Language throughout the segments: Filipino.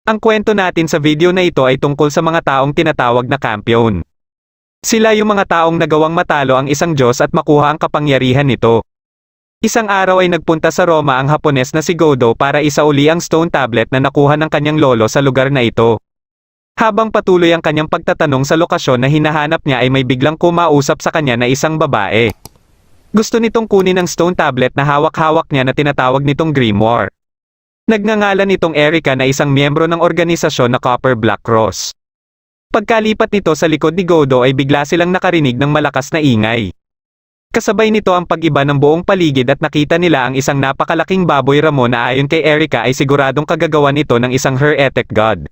Ang kwento natin sa video na ito ay tungkol sa mga taong tinatawag na kampiyon. Sila yung mga taong nagawang matalo ang isang Diyos at makuha ang kapangyarihan nito. Isang araw ay nagpunta sa Roma ang Hapones na si Godo para isauli ang stone tablet na nakuha ng kanyang lolo sa lugar na ito. Habang patuloy ang kanyang pagtatanong sa lokasyon na hinahanap niya ay may biglang kumausap sa kanya na isang babae. Gusto nitong kunin ang stone tablet na hawak-hawak niya na tinatawag nitong Grimoire. Nagngangalan itong Erica na isang miyembro ng organisasyon na Copper Black Cross. Pagkalipat nito sa likod ni Godo ay bigla silang nakarinig ng malakas na ingay. Kasabay nito ang pag-iba ng buong paligid at nakita nila ang isang napakalaking baboy ramo na ayon kay Erica ay siguradong kagagawan ito ng isang heretic god.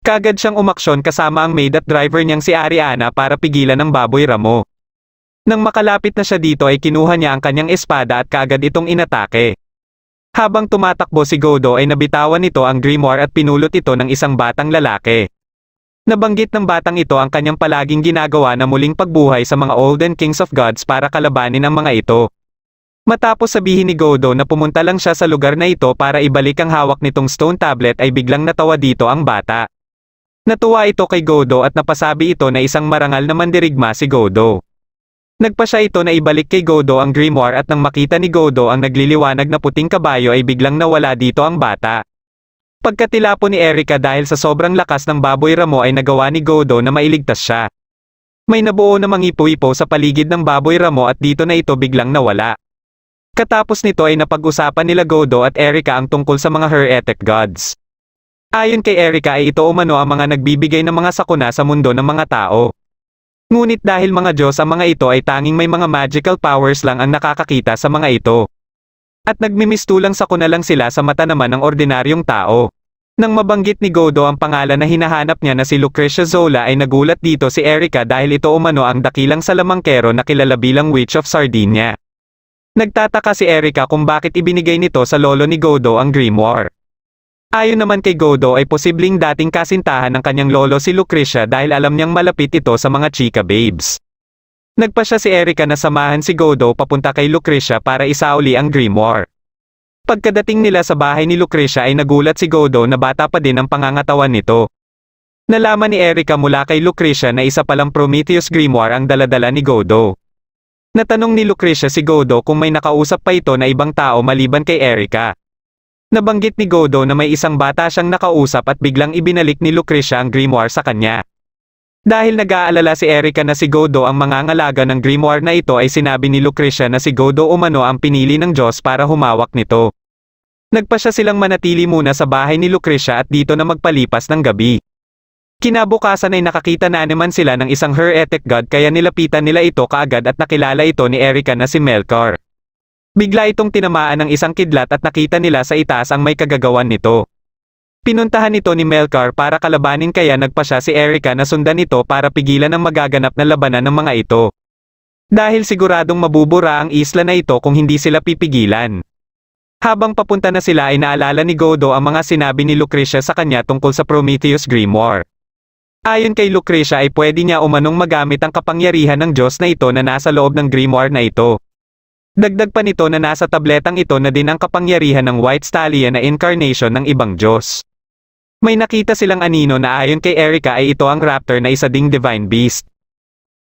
Kagad siyang umaksyon kasama ang maid at driver niyang si Ariana para pigilan ang baboy ramo. Nang makalapit na siya dito ay kinuha niya ang kanyang espada at kaagad itong inatake. Habang tumatakbo si Godo ay nabitawan nito ang grimoire at pinulot ito ng isang batang lalaki. Nabanggit ng batang ito ang kanyang palaging ginagawa na muling pagbuhay sa mga olden kings of gods para kalabanin ang mga ito. Matapos sabihin ni Godo na pumunta lang siya sa lugar na ito para ibalik ang hawak nitong stone tablet ay biglang natawa dito ang bata. Natuwa ito kay Godo at napasabi ito na isang marangal na mandirigma si Godo. Nagpa siya ito na ibalik kay Godo ang grimoire at nang makita ni Godo ang nagliliwanag na puting kabayo ay biglang nawala dito ang bata. Pagkatilapo ni Erica dahil sa sobrang lakas ng baboy ramo ay nagawa ni Godo na mailigtas siya. May nabuo na mangipo-ipo sa paligid ng baboy ramo at dito na ito biglang nawala. Katapos nito ay napag-usapan nila Godo at Erica ang tungkol sa mga heretic gods. Ayon kay Erica ay ito umano ang mga nagbibigay ng mga sakuna sa mundo ng mga tao. Ngunit dahil mga Diyos ang mga ito ay tanging may mga magical powers lang ang nakakakita sa mga ito. At nagmimistulang sakuna lang sila sa mata naman ng ordinaryong tao. Nang mabanggit ni Godo ang pangalan na hinahanap niya na si Lucrecia Zola ay nagulat dito si Erica dahil ito umano ang dakilang salamangkero na kilala bilang Witch of Sardinia. Nagtataka si Erica kung bakit ibinigay nito sa lolo ni Godo ang grimoire. Ayon naman kay Godo ay posibleng dating kasintahan ng kanyang lolo si Lucrecia dahil alam niyang malapit ito sa mga chika babes. Nagpa siya si Erica na samahan si Godo papunta kay Lucrecia para isauli ang grimoire. Pagkadating nila sa bahay ni Lucrecia ay nagulat si Godo na bata pa din ang pangangatawan nito. Nalaman ni Erica mula kay Lucrecia na isa palang Prometheus grimoire ang daladala ni Godo. Natanong ni Lucrecia si Godo kung may nakausap pa ito na ibang tao maliban kay Erica. Nabanggit ni Godo na may isang bata siyang nakausap at biglang ibinalik ni Lucrecia ang grimoire sa kanya. Dahil nag-aalala si Erica na si Godo ang mangangalaga ng grimoire na ito ay sinabi ni Lucrecia na si Godo umano ang pinili ng Diyos para humawak nito. Nagpa siya silang manatili muna sa bahay ni Lucrecia at dito na magpalipas ng gabi. Kinabukasan ay nakakita na naman sila ng isang heretic god kaya nilapitan nila ito kaagad at nakilala ito ni Erica na si Melkor. Bigla itong tinamaan ng isang kidlat at nakita nila sa itaas ang may kagagawan nito. Pinuntahan ito ni Melkor para kalabanin kaya nagpa siya si Erica na sundan ito para pigilan ang magaganap na labanan ng mga ito. Dahil siguradong mabubura ang isla na ito kung hindi sila pipigilan. Habang papunta na sila ay naalala ni Godo ang mga sinabi ni Lucrecia sa kanya tungkol sa Prometheus grimoire. Ayon kay Lucrecia ay pwede niya umanong magamit ang kapangyarihan ng Diyos na ito na nasa loob ng grimoire na ito. Dagdag pa nito na nasa tabletang ito na din ang kapangyarihan ng White Stallion na incarnation ng ibang Diyos. May nakita silang anino na ayon kay Erica ay ito ang raptor na isa ding divine beast.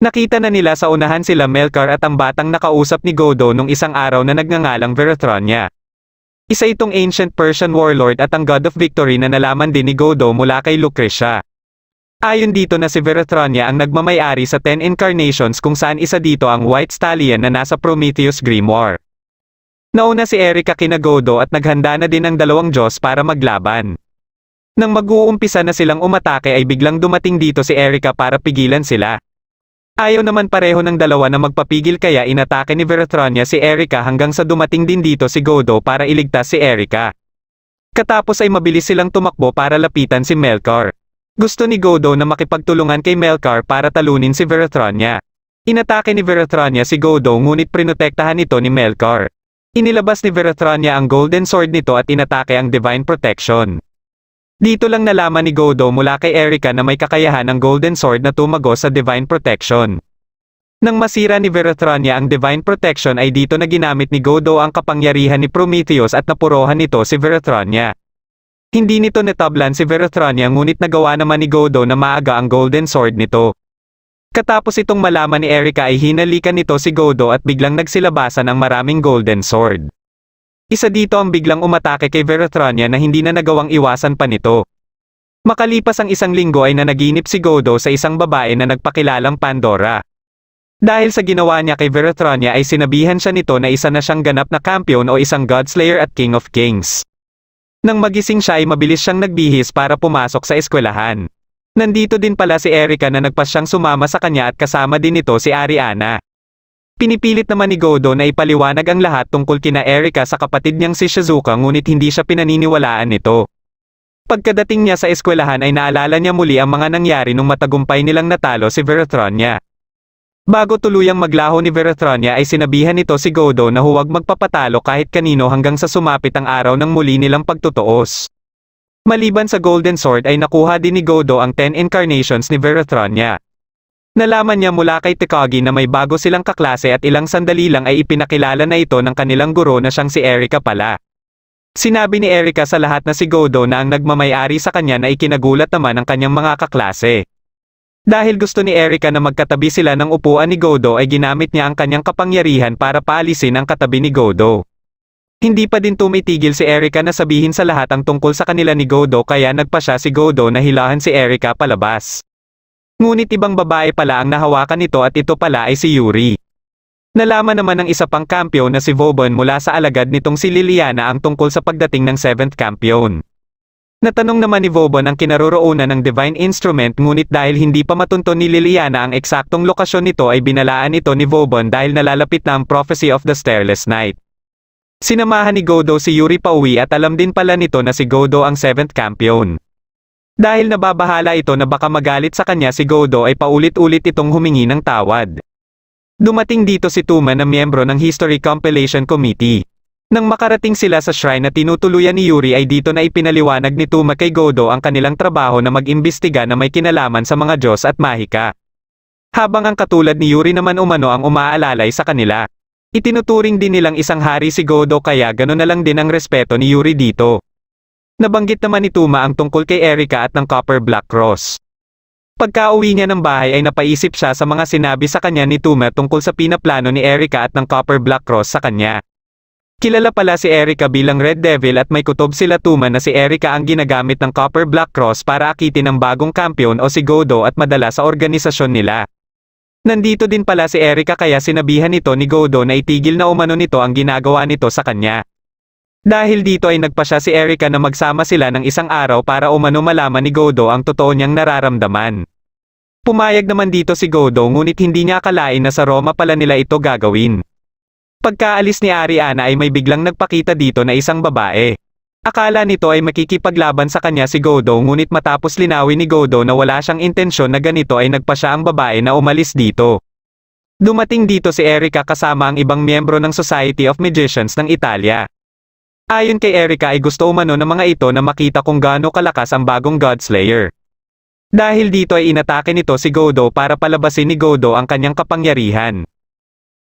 Nakita na nila sa unahan sila Melkor at ang batang nakausap ni Godo nung isang araw na nagngangalang Verathronia. Isa itong ancient Persian warlord at ang god of victory na nalaman din ni Godo mula kay Lucrecia. Ayon dito na si Verathronia ang nagmamay-ari sa 10 incarnations kung saan isa dito ang White Stallion na nasa Prometheus grimoire. Nauna si Erica kina Godo at naghanda na din ang dalawang Diyos para maglaban. Nang mag-uumpisa na silang umatake ay biglang dumating dito si Erica para pigilan sila. Ayaw naman pareho ng dalawa na magpapigil kaya inatake ni Verathronia si Erica hanggang sa dumating din dito si Godo para iligtas si Erica. Katapos ay mabilis silang tumakbo para lapitan si Melkor. Gusto ni Godo na makipagtulungan kay Melkor para talunin si Verathronia. Inatake ni Verathronia si Godo ngunit prinotektahan ito ni Melkor. Inilabas ni Verathronia ang golden sword nito at inatake ang divine protection. Dito lang nalaman ni Godo mula kay Erica na may kakayahan ang golden sword na tumagos sa divine protection. Nang masira ni Verathronia ang divine protection ay dito na ginamit ni Godo ang kapangyarihan ni Prometheus at napurohan nito si Verathronia. Hindi nito natablan si Verathronia ngunit nagawa naman ni Godo na maaga ang Golden Sword nito. Katapos itong malaman ni Erika ay hinalikan nito si Godo at biglang nagsilabasan ang maraming Golden Sword. Isa dito ang biglang umatake kay Verathronia na hindi na nagawang iwasan pa nito. Makalipas ang isang linggo ay nanaginip si Godo sa isang babae na nagpakilalang Pandora. Dahil sa ginawa niya kay Verathronia ay sinabihan siya nito na isa na siyang ganap na kampiyon o isang Godslayer at King of Kings. Nang magising siya ay mabilis siyang nagbihis para pumasok sa eskwelahan. Nandito din pala si Erika na nagpasyang sumama sa kanya at kasama din nito si Ariana. Pinipilit naman ni Godo na ipaliwanag ang lahat tungkol kina Erika sa kapatid niyang si Shizuka ngunit hindi siya pinaniniwalaan nito. Pagkadating niya sa eskwelahan ay naalala niya muli ang mga nangyari nung matagumpay nilang natalo si Verathronia. Bago tuluyang maglaho ni Verathronia ay sinabihan nito si Godo na huwag magpapatalo kahit kanino hanggang sa sumapit ang araw ng muli nilang pagtutuos. Maliban sa Golden Sword ay nakuha din ni Godo ang 10 incarnations ni Verathronia. Nalaman niya mula kay Takagi na may bago silang kaklase at ilang sandali lang ay ipinakilala na ito ng kanilang guro na siyang si Erika pala. Sinabi ni Erika sa lahat na si Godo na ang nagmamay-ari sa kanya na ikinagulat naman ang kanyang mga kaklase. Dahil gusto ni Erika na magkatabi sila ng upuan ni Godo ay ginamit niya ang kanyang kapangyarihan para paalisin ang katabi ni Godo. Hindi pa din tumitigil si Erika na sabihin sa lahat ang tungkol sa kanila ni Godo kaya nagpa siya si Godo na hilahan si Erika palabas. Ngunit ibang babae pala ang nahawakan nito at ito pala ay si Yuri. Nalaman naman ng isa pang kampiyon na si Vauban mula sa alagad nitong si Liliana ang tungkol sa pagdating ng 7th kampiyon. Natanong naman ni Vauban ang kinaroroonan ng Divine Instrument ngunit dahil hindi pa matunton ni Liliana ang eksaktong lokasyon nito ay binalaan ito ni Vauban dahil nalalapit na ang Prophecy of the Starless Night. Sinamahan ni Godo si Yuri pauwi at alam din pala nito na si Godo ang 7th kampiyon. Dahil nababahala ito na baka magalit sa kanya si Godo ay paulit-ulit itong humingi ng tawad. Dumating dito si Tuma na miyembro ng History Compilation Committee. Nang makarating sila sa shrine na tinutuluyan ni Yuri ay dito na ipinaliwanag ni Tuma kay Godo ang kanilang trabaho na mag-imbestiga na may kinalaman sa mga Diyos at mahika. Habang ang katulad ni Yuri naman umano ang umaalalay sa kanila. Itinuturing din nilang isang hari si Godo kaya gano'n na lang din ang respeto ni Yuri dito. Nabanggit naman ni Tuma ang tungkol kay Erika at ng Copper Black Cross. Pagka-uwi niya ng bahay ay napaisip siya sa mga sinabi sa kanya ni Tuma tungkol sa pinaplano ni Erika at ng Copper Black Cross sa kanya. Kilala pala si Erika bilang Red Devil at may kutob sila Tuma na si Erika ang ginagamit ng Copper Black Cross para akitin ang bagong kampiyon o si Godo at madala sa organisasyon nila. Nandito din pala si Erika kaya sinabihan nito ni Godo na itigil na umano nito ang ginagawa nito sa kanya. Dahil dito ay nagpa siya si Erika na magsama sila ng isang araw para umano malaman ni Godo ang totoo niyang nararamdaman. Pumayag naman dito si Godo ngunit hindi niya akalain na sa Roma pala nila ito gagawin. Pagkaalis ni Ariana ay may biglang nagpakita dito na isang babae. Akala nito ay makikipaglaban sa kanya si Godo ngunit matapos linawin ni Godo na wala siyang intensyon na ganito ay nagpa siya ang babae na umalis dito. Dumating dito si Erika kasama ang ibang miyembro ng Society of Magicians ng Italia. Ayon kay Erika ay gusto umano ng mga ito na makita kung gaano kalakas ang bagong Godslayer. Dahil dito ay inatake nito si Godo para palabasin ni Godo ang kanyang kapangyarihan.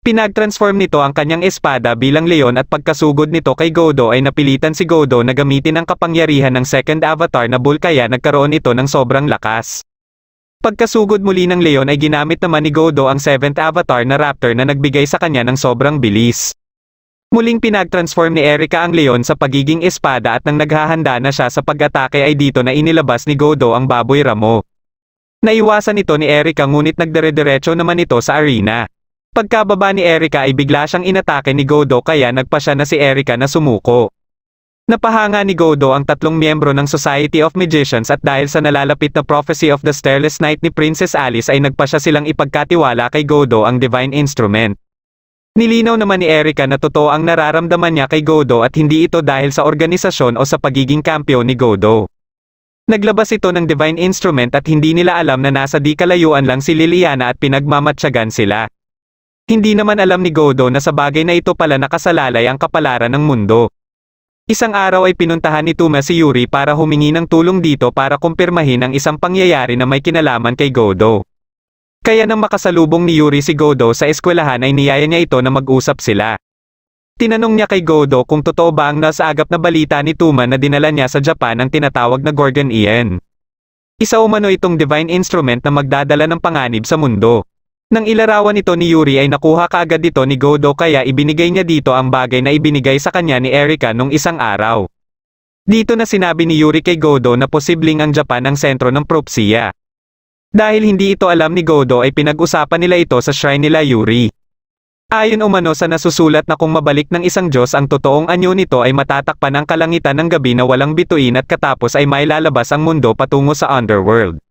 Pinag-transform nito ang kanyang espada bilang leon at pagkasugod nito kay Godo ay napilitan si Godo na gamitin ang kapangyarihan ng second avatar na bull kaya nagkaroon ito ng sobrang lakas. Pagkasugod muli ng leon ay ginamit naman ni Godo ang 7th avatar na raptor na nagbigay sa kanya ng sobrang bilis. Muling pinag-transform ni Erika ang leon sa pagiging espada at nang naghahanda na siya sa pag-atake ay dito na inilabas ni Godo ang baboy ramo. Naiwasan ito ni Erika ngunit nagdire-diretso naman ito sa arena. Pagkababa ni Erika ay bigla siyang inatake ni Godo kaya nagpa siya na si Erika na sumuko. Napahanga ni Godo ang tatlong miyembro ng Society of Magicians at dahil sa nalalapit na Prophecy of the Starless Night ni Princess Alice ay nagpa siya silang ipagkatiwala kay Godo ang Divine Instrument. Nilinaw naman ni Erika na totoo ang nararamdaman niya kay Godo at hindi ito dahil sa organisasyon o sa pagiging kampiyon ni Godo. Naglabas ito ng Divine Instrument at hindi nila alam na nasa di kalayuan lang si Liliana at pinagmamatsyagan sila. Hindi naman alam ni Godo na sa bagay na ito pala nakasalalay ang kapalaran ng mundo. Isang araw ay pinuntahan ni Tuma si Yuri para humingi ng tulong dito para kumpirmahin ang isang pangyayari na may kinalaman kay Godo. Kaya nang makasalubong ni Yuri si Godo sa eskwelahan ay niyaya niya ito na mag-usap sila. Tinanong niya kay Godo kung totoo ba ang nasa agap na balita ni Tuma na dinala niya sa Japan ang tinatawag na Gorgon Ian. Isa umano itong divine instrument na magdadala ng panganib sa mundo. Nang ilarawan ito ni Yuri ay nakuha kaagad ito ni Godo kaya ibinigay niya dito ang bagay na ibinigay sa kanya ni Erika nung isang araw. Dito na sinabi ni Yuri kay Godo na posibleng ang Japan ang sentro ng propsiya. Dahil hindi ito alam ni Godo ay pinag-usapan nila ito sa shrine nila Yuri. Ayon umano sa nasusulat na kung mabalik ng isang Diyos ang totoong anyo nito ay matatakpan ang kalangitan ng gabi na walang bituin at katapos ay mailalabas ang mundo patungo sa underworld.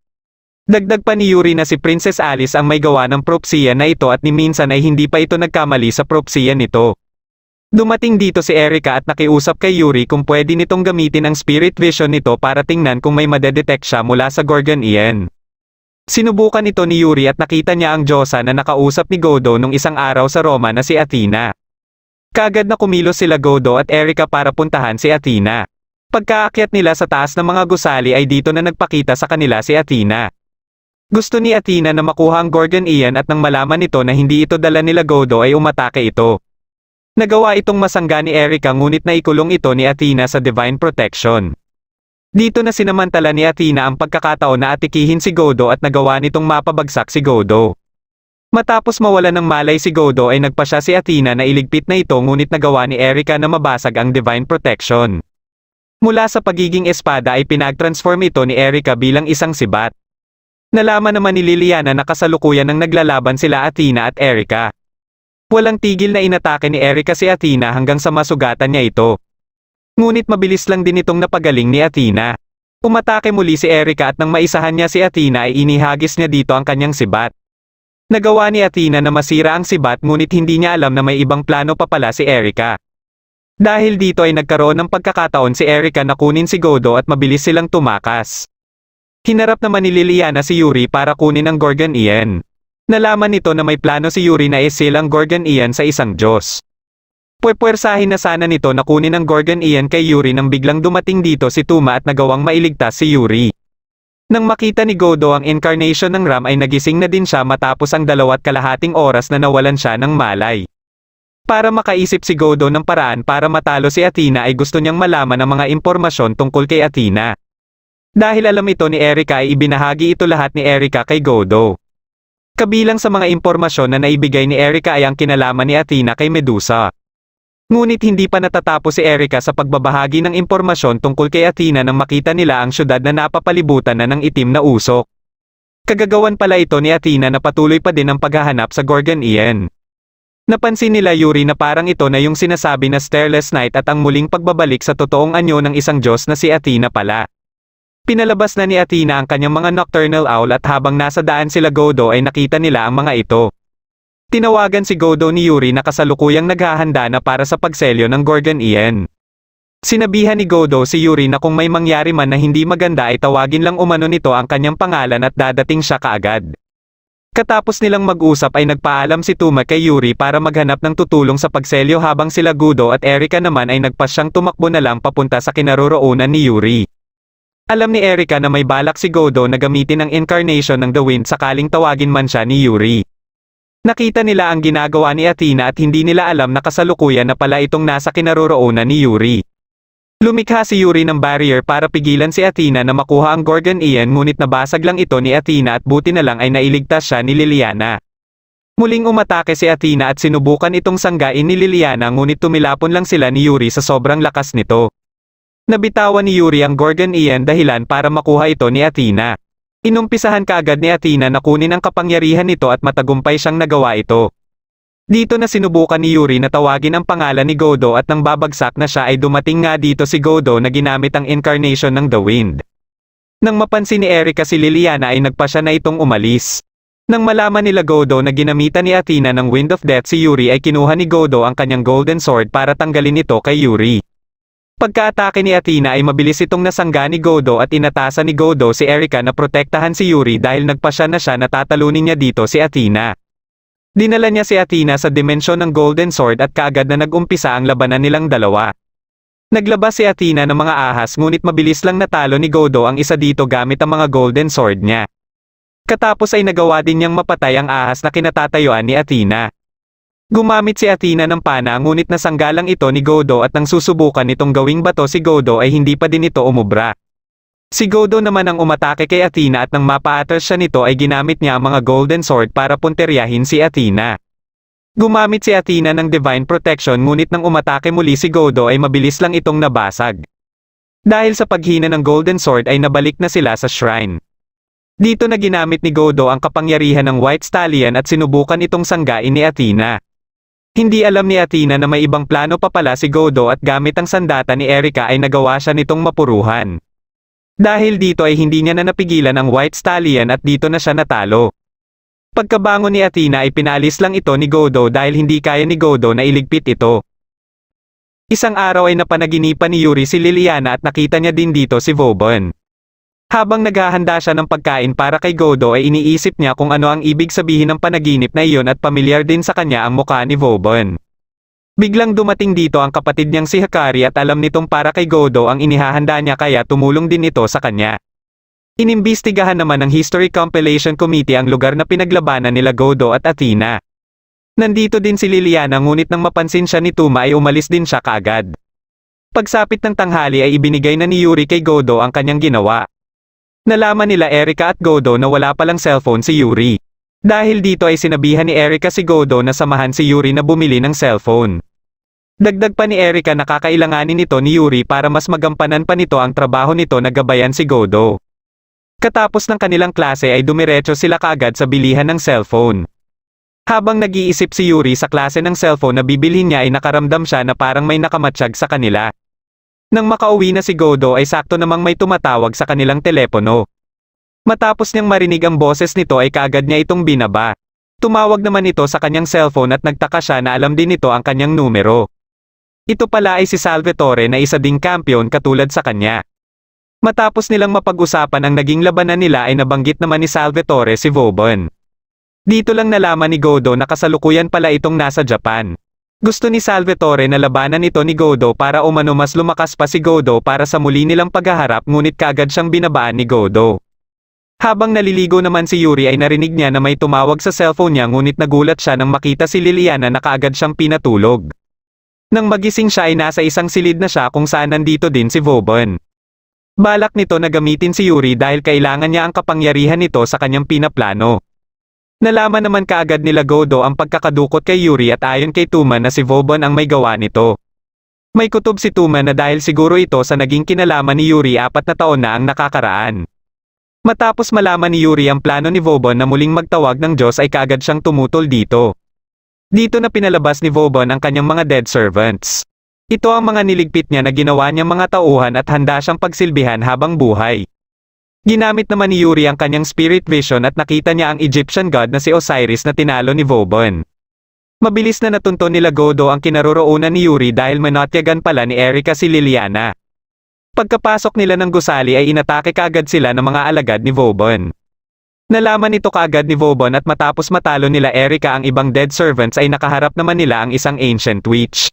Dagdag pa ni Yuri na si Princess Alice ang may gawa ng propsiya na ito at ni minsan ay hindi pa ito nagkamali sa propsiya nito. Dumating dito si Erika at nakiusap kay Yuri kung pwede nitong gamitin ang spirit vision nito para tingnan kung may madedetect siya mula sa Gorgon Ian. Sinubukan ito ni Yuri at nakita niya ang Diyosa na nakausap ni Godo nung isang araw sa Roma na si Athena. Kaagad na kumilos sila Godo at Erika para puntahan si Athena. Pagkaakyat nila sa taas ng mga gusali ay dito na nagpakita sa kanila si Athena. Gusto ni Athena na makuha ang Gorgon Ian at nang malaman nito na hindi ito dala nila Godo ay umatake ito. Nagawa itong masangga ni Erika ngunit naikulong ito ni Athena sa divine protection. Dito na sinamantala ni Athena ang pagkakataon na atikihin si Godo at nagawa nitong mapabagsak si Godo. Matapos mawala ng malay si Godo ay nagpasya si Athena na iligpit na ito ngunit nagawa ni Erika na mabasag ang divine protection. Mula sa pagiging espada ay pinag-transform ito ni Erika bilang isang sibat. Nalaman naman ni Liliana na kasalukuyan ng naglalaban sila Athena at Erika. Walang tigil na inatake ni Erika si Athena hanggang sa masugatan niya ito. Ngunit mabilis lang din itong napagaling ni Athena. Umatake muli si Erika at nang maisahan niya si Athena ay inihagis niya dito ang kanyang sibat. Nagawa ni Athena na masira ang sibat ngunit hindi niya alam na may ibang plano pa pala si Erika. Dahil dito ay nagkaroon ng pagkakataon si Erika na kunin si Godo at mabilis silang tumakas. Hinarap naman ni Liliana si Yuri para kunin ang Gorgon Ian. Nalaman nito na may plano si Yuri na isil ang Gorgon Ian sa isang Diyos. Puwersahin na sana nito na kunin ang Gorgon Ian kay Yuri nang biglang dumating dito si Tuma at nagawang mailigtas si Yuri. Nang makita ni Godo ang incarnation ng Ram ay nagising na din siya matapos ang 2.5 oras na nawalan siya ng malay. Para makaisip si Godo ng paraan para matalo si Athena ay gusto niyang malaman ang mga impormasyon tungkol kay Athena. Dahil alam ito ni Erika ay ibinahagi ito lahat ni Erika kay Godo. Kabilang sa mga impormasyon na naibigay ni Erika ay ang kinalaman ni Athena kay Medusa. Ngunit hindi pa natatapos si Erika sa pagbabahagi ng impormasyon tungkol kay Athena nang makita nila ang syudad na napapalibutan na ng itim na usok. Kagagawan pala ito ni Athena na patuloy pa din ang paghahanap sa Gorgon Ian. Napansin nila Yuri na parang ito na yung sinasabi na Starless Night at ang muling pagbabalik sa totoong anyo ng isang Diyos na si Athena pala. Pinalabas na ni Athena ang kanyang mga nocturnal owl at habang nasa daan sila Godo ay nakita nila ang mga ito. Tinawagan si Godo ni Yuri na kasalukuyang naghahanda na para sa pagselyo ng Gorgon Ian. Sinabihan ni Godo si Yuri na kung may mangyari man na hindi maganda ay tawagin lang umano nito ang kanyang pangalan at dadating siya kaagad. Katapos nilang mag-usap ay nagpaalam si Tuma kay Yuri para maghanap ng tutulong sa pagselyo habang sila Godo at Erika naman ay nagpasyang tumakbo na lang papunta sa kinaroroonan ni Yuri. Alam ni Erika na may balak si Godo na gamitin ang incarnation ng The Wind sakaling tawagin man siya ni Yuri. Nakita nila ang ginagawa ni Athena at hindi nila alam na kasalukuyan na pala itong nasa kinaroroonan ni Yuri. Lumikha si Yuri ng barrier para pigilan si Athena na makuha ang Gorgon Ian ngunit nabasag lang ito ni Athena at buti na lang ay nailigtas siya ni Liliana. Muling umatake si Athena at sinubukan itong sanggain ni Liliana ngunit tumilapon lang sila ni Yuri sa sobrang lakas nito. Nabitawan ni Yuri ang Gorgon Ian dahilan para makuha ito ni Athena. Inumpisahan kaagad ni Athena na kunin ang kapangyarihan nito at matagumpay siyang nagawa ito. Dito na sinubukan ni Yuri na tawagin ang pangalan ni Godo at nang babagsak na siya ay dumating nga dito si Godo na ginamit ang incarnation ng The Wind. Nang mapansin ni Erika si Liliana ay nagpasya na itong umalis. Nang malaman nila Godo na ginamitan ni Athena ng Wind of Death si Yuri ay kinuha ni Godo ang kanyang golden sword para tanggalin ito kay Yuri. Pagka-atake ni Athena ay mabilis itong nasangga ni Godo at inatasan ni Godo si Erika na protektahan si Yuri dahil nagpasya na siya na tatalunin niya dito si Athena. Dinala niya si Athena sa dimensyon ng Golden Sword at kaagad na nag-umpisa ang labanan nilang dalawa. Naglabas si Athena ng mga ahas ngunit mabilis lang natalo ni Godo ang isa dito gamit ang mga Golden Sword niya. Katapos ay nagawa din niyang mapatay ang ahas na kinatatayuan ni Athena. Gumamit si Athena ng pana ngunit nasanggalang ito ni Godo at nang susubukan nitong gawing bato si Godo ay hindi pa din ito umubra. Si Godo naman ang umatake kay Athena at nang mapa-atras siya nito ay ginamit niya ang mga golden sword para punteryahin si Athena. Gumamit si Athena ng divine protection ngunit nang umatake muli si Godo ay mabilis lang itong nabasag. Dahil sa paghina ng golden sword ay nabalik na sila sa shrine. Dito na ginamit ni Godo ang kapangyarihan ng White Stallion at sinubukan itong sanggain ni Athena. Hindi alam ni Athena na may ibang plano pa pala si Godo at gamit ang sandata ni Erika ay nagawa siya nitong mapuruhan. Dahil dito ay hindi niya na napigilan ang White Stallion at dito na siya natalo. Pagkabangon ni Athena ay pinalis lang ito ni Godo dahil hindi kaya ni Godo na iligpit ito. Isang araw ay napanaginipan ni Yuri si Liliana at nakita niya din dito si Vauban. Habang naghahanda siya ng pagkain para kay Godo ay iniisip niya kung ano ang ibig sabihin ng panaginip na iyon at pamilyar din sa kanya ang mukha ni Vauban. Biglang dumating dito ang kapatid niyang si Hakari at alam nitong para kay Godo ang inihahanda niya kaya tumulong din ito sa kanya. Inimbestigahan naman ng History Compilation Committee ang lugar na pinaglabanan nila Godo at Athena. Nandito din si Liliana ngunit nang mapansin siya ni Tuma ay umalis din siya kaagad. Pagsapit ng tanghali ay ibinigay na ni Yuri kay Godo ang kanyang ginawa. Nalaman nila Erika at Godo na wala palang cellphone si Yuri. Dahil dito ay sinabihan ni Erika si Godo na samahan si Yuri na bumili ng cellphone. Dagdag pa ni Erika na kakailanganin nito ni Yuri para mas magampanan pa nito ang trabaho nito na gabayan si Godo. Katapos ng kanilang klase ay dumiretso sila kaagad sa bilihan ng cellphone. Habang nag-iisip si Yuri sa klase ng cellphone na bibilhin niya ay nakaramdam siya na parang may nakamatsyag sa kanila. Nang makauwi na si Godo ay sakto namang may tumatawag sa kanilang telepono. Matapos niyang marinig ang boses nito ay kaagad niya itong binaba. Tumawag naman ito sa kanyang cellphone at nagtaka siya na alam din nito ang kanyang numero. Ito pala ay si Salvatore na isa ding kampiyon katulad sa kanya. Matapos nilang mapag-usapan ang naging labanan nila ay nabanggit naman ni Salvatore si Vauban. Dito lang nalaman ni Godo na kasalukuyan pala itong nasa Japan. Gusto ni Salvatore na labanan ito ni Godo para umano mas lumakas pa si Godo para sa muli nilang paghaharap ngunit kaagad siyang binabaan ni Godo. Habang naliligo naman si Yuri ay narinig niya na may tumawag sa cellphone niya ngunit nagulat siya nang makita si Liliana na kaagad siyang pinatulog. Nang magising siya ay nasa isang silid na siya kung saan nandito din si Vauban. Balak nito na gamitin si Yuri dahil kailangan niya ang kapangyarihan nito sa kanyang pinaplano. Nalaman naman kaagad nila Godo ang pagkakadukot kay Yuri at ayon kay Tuma na si Vauban ang may gawa nito. May kutob si Tuma na dahil siguro ito sa naging kinalaman ni Yuri 4 na taon na ang nakakaraan. Matapos malaman ni Yuri ang plano ni Vauban na muling magtawag ng Diyos ay kaagad siyang tumutol dito. Dito na pinalabas ni Vauban ang kanyang mga dead servants. Ito ang mga niligpit niya na ginawa niyang mga tauhan at handa siyang pagsilbihan habang buhay. Ginamit naman ni Yuri ang kanyang spirit vision at nakita niya ang Egyptian god na si Osiris na tinalo ni Vauban. Mabilis na natunto nila Godo ang kinaroroonan ni Yuri dahil manatyagan pala ni Erika si Liliana. Pagkapasok nila ng gusali ay inatake kaagad sila ng mga alagad ni Vauban. Nalaman ito kaagad ni Vauban at matapos matalo nila Erika ang ibang dead servants ay nakaharap naman nila ang isang ancient witch.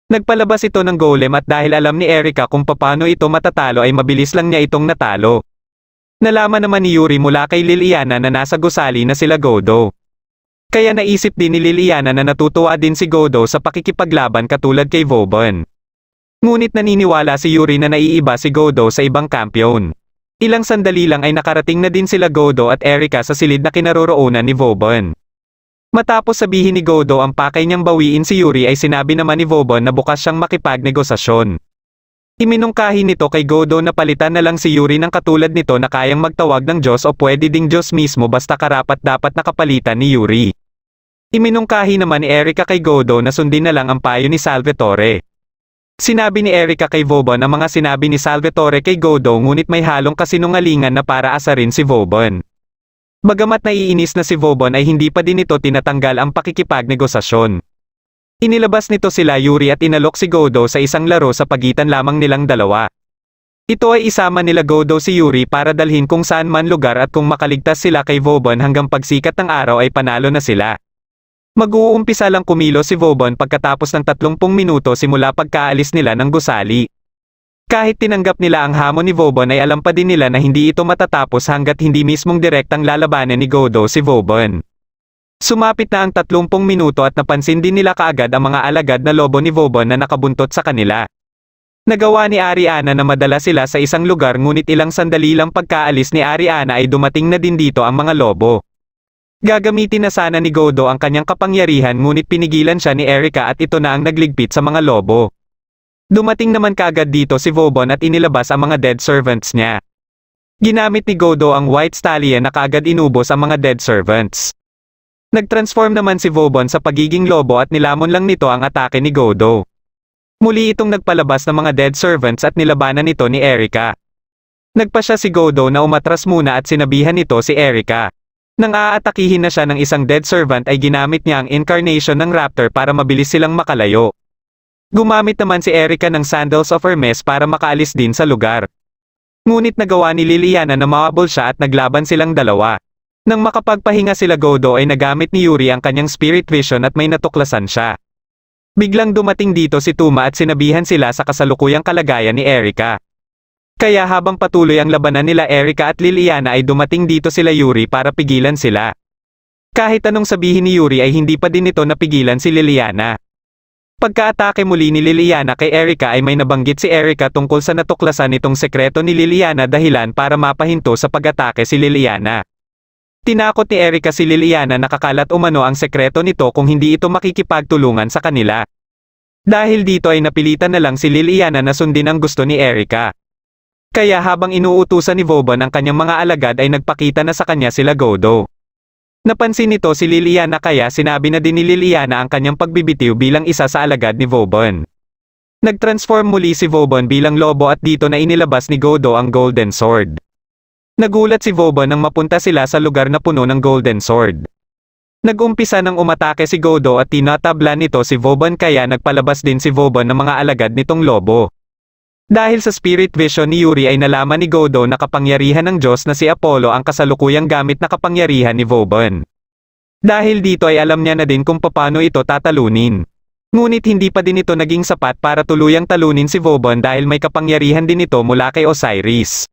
Nagpalabas ito ng golem at dahil alam ni Erika kung paano ito matatalo ay mabilis lang niya itong natalo. Nalaman naman ni Yuri mula kay Liliana na nasa gusali na sila Godo. Kaya naisip din ni Liliana na natutuwa din si Godo sa pakikipaglaban katulad kay Vauban. Ngunit naniniwala si Yuri na naiiba si Godo sa ibang kampiyon. Ilang sandali lang ay nakarating na din sila Godo at Erika sa silid na kinaroroonan ni Vauban. Matapos sabihin ni Godo ang pakay niyang bawiin si Yuri ay sinabi naman ni Vauban na bukas siyang makipagnegosasyon. Iminungkahi nito kay Godo na palitan na lang si Yuri ng katulad nito na kayang magtawag ng Diyos o pwede ding Diyos mismo basta karapat dapat nakapalitan ni Yuri. Iminungkahi naman ni Erika kay Godo na sundin na lang ang payo ni Salvatore. Sinabi ni Erika kay Vauban ang mga sinabi ni Salvatore kay Godo ngunit may halong kasinungalingan na para asarin si Vauban. Bagamat naiinis na si Vauban ay hindi pa din ito tinatanggal ang pakikipagnegosasyon. Inilabas nito sila Yuri at inalok si Godo sa isang laro sa pagitan lamang nilang dalawa. Ito ay isama nila Godo si Yuri para dalhin kung saan man lugar at kung makaligtas sila kay Vauban hanggang pagsikat ng araw ay panalo na sila. Mag-uumpisa lang kumilos si Vauban pagkatapos ng 30 minuto simula pagkaalis nila ng gusali. Kahit tinanggap nila ang hamon ni Vauban ay alam pa din nila na hindi ito matatapos hanggat hindi mismong direktang lalabanan ni Godo si Vauban. Sumapit na ang 30 minuto at napansin din nila kaagad ang mga alagad na lobo ni Vauban na nakabuntot sa kanila. Nagawa ni Ariana na madala sila sa isang lugar ngunit ilang sandali lang pagkaalis ni Ariana ay dumating na din dito ang mga lobo. Gagamitin na sana ni Godo ang kanyang kapangyarihan ngunit pinigilan siya ni Erica at ito na ang nagligpit sa mga lobo. Dumating naman kaagad dito si Vauban at inilabas ang mga dead servants niya. Ginamit ni Godo ang White Stallion na kaagad inubos ang mga dead servants. Nag-transform naman si Vauban sa pagiging lobo at nilamon lang nito ang atake ni Godo. Muli itong nagpalabas ng mga dead servants at nilabanan ito ni Erica. Nagpa siya si Godo na umatras muna at sinabihan nito si Erica. Nang aatakihin na siya ng isang dead servant ay ginamit niya ang incarnation ng raptor para mabilis silang makalayo. Gumamit naman si Erica ng Sandals of Hermes para makaalis din sa lugar. Ngunit nagawa ni Liliana na mawabol siya at naglaban silang dalawa. Nang makapagpahinga sila Godo ay nagamit ni Yuri ang kanyang spirit vision at may natuklasan siya. Biglang dumating dito si Tuma at sinabihan sila sa kasalukuyang kalagayan ni Erica. Kaya habang patuloy ang labanan nila Erica at Liliana ay dumating dito sila Yuri para pigilan sila. Kahit anong sabihin ni Yuri ay hindi pa din ito napigilan si Liliana. Pagka-atake muli ni Liliana kay Erica ay may nabanggit si Erica tungkol sa natuklasan nitong sekreto ni Liliana dahilan para mapahinto sa pag-atake si Liliana. Tinakot ni Erica si Liliana na kakalat umano ang sekreto nito kung hindi ito makikipagtulungan sa kanila. Dahil dito ay napilitan na lang si Liliana na sundin ang gusto ni Erica. Kaya habang inuutusan ni Vauban ang kanyang mga alagad ay nagpakita na sa kanya sila Godo. Napansin nito si Liliana kaya sinabi na din ni Liliana ang kanyang pagbibitiw bilang isa sa alagad ni Vauban. Nag-transform muli si Vauban bilang lobo at dito na inilabas ni Godo ang Golden Sword. Nagulat si Vauban nang mapunta sila sa lugar na puno ng Golden Sword. Nag-umpisa nang umatake si Godo at tinatabla nito si Vauban kaya nagpalabas din si Vauban ng mga alagad nitong lobo. Dahil sa spirit vision ni Yuri ay nalaman ni Godo na kapangyarihan ng Diyos na si Apollo ang kasalukuyang gamit na kapangyarihan ni Vauban. Dahil dito ay alam niya na din kung paano ito tatalunin. Ngunit hindi pa din ito naging sapat para tuluyang talunin si Vauban dahil may kapangyarihan din ito mula kay Osiris.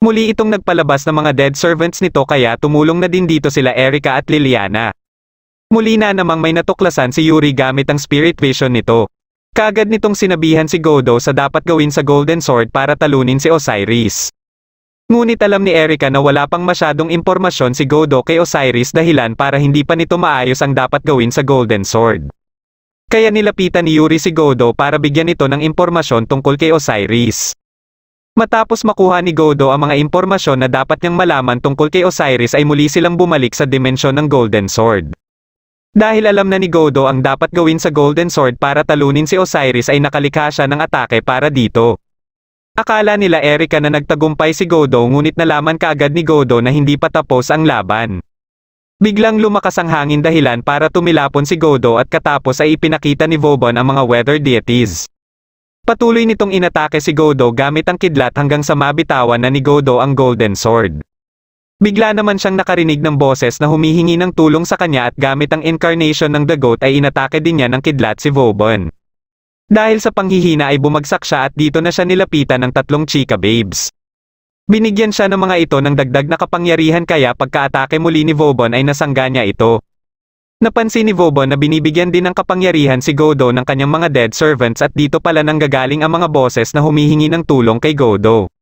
Muli itong nagpalabas ng mga dead servants nito kaya tumulong na din dito sila Erica at Liliana. Muli na namang may natuklasan si Yuri gamit ang spirit vision nito. Kaagad nitong sinabihan si Godo sa dapat gawin sa Golden Sword para talunin si Osiris. Ngunit alam ni Erica na wala pang masyadong impormasyon si Godo kay Osiris dahilan para hindi pa nito maayos ang dapat gawin sa Golden Sword. Kaya nilapitan ni Yuri si Godo para bigyan ito ng impormasyon tungkol kay Osiris. Matapos makuha ni Godo ang mga impormasyon na dapat niyang malaman tungkol kay Osiris ay muli silang bumalik sa dimensyon ng Golden Sword. Dahil alam na ni Godo ang dapat gawin sa Golden Sword para talunin si Osiris ay nakalikha siya ng atake para dito. Akala nila Erica na nagtagumpay si Godo ngunit nalaman kaagad ni Godo na hindi pa tapos ang laban. Biglang lumakas ang hangin dahilan para tumilapon si Godo at katapos ay ipinakita ni Vauban ang mga weather deities. Patuloy nitong inatake si Godo gamit ang kidlat hanggang sa mabitawan na ni Godo ang Golden Sword. Bigla naman siyang nakarinig ng boses na humihingi ng tulong sa kanya at gamit ang incarnation ng The Goat ay inatake din niya ng kidlat si Vauban. Dahil sa panghihina ay bumagsak siya at dito na siya nilapitan ng 3 chika babes. Binigyan siya ng mga ito ng dagdag na kapangyarihan kaya pagka-atake muli ni Vauban ay nasangga niya ito. Napansin ni Vauban na binibigyan din ng kapangyarihan si Godo ng kanyang mga dead servants at dito pala nanggagaling ang mga boses na humihingi ng tulong kay Godo.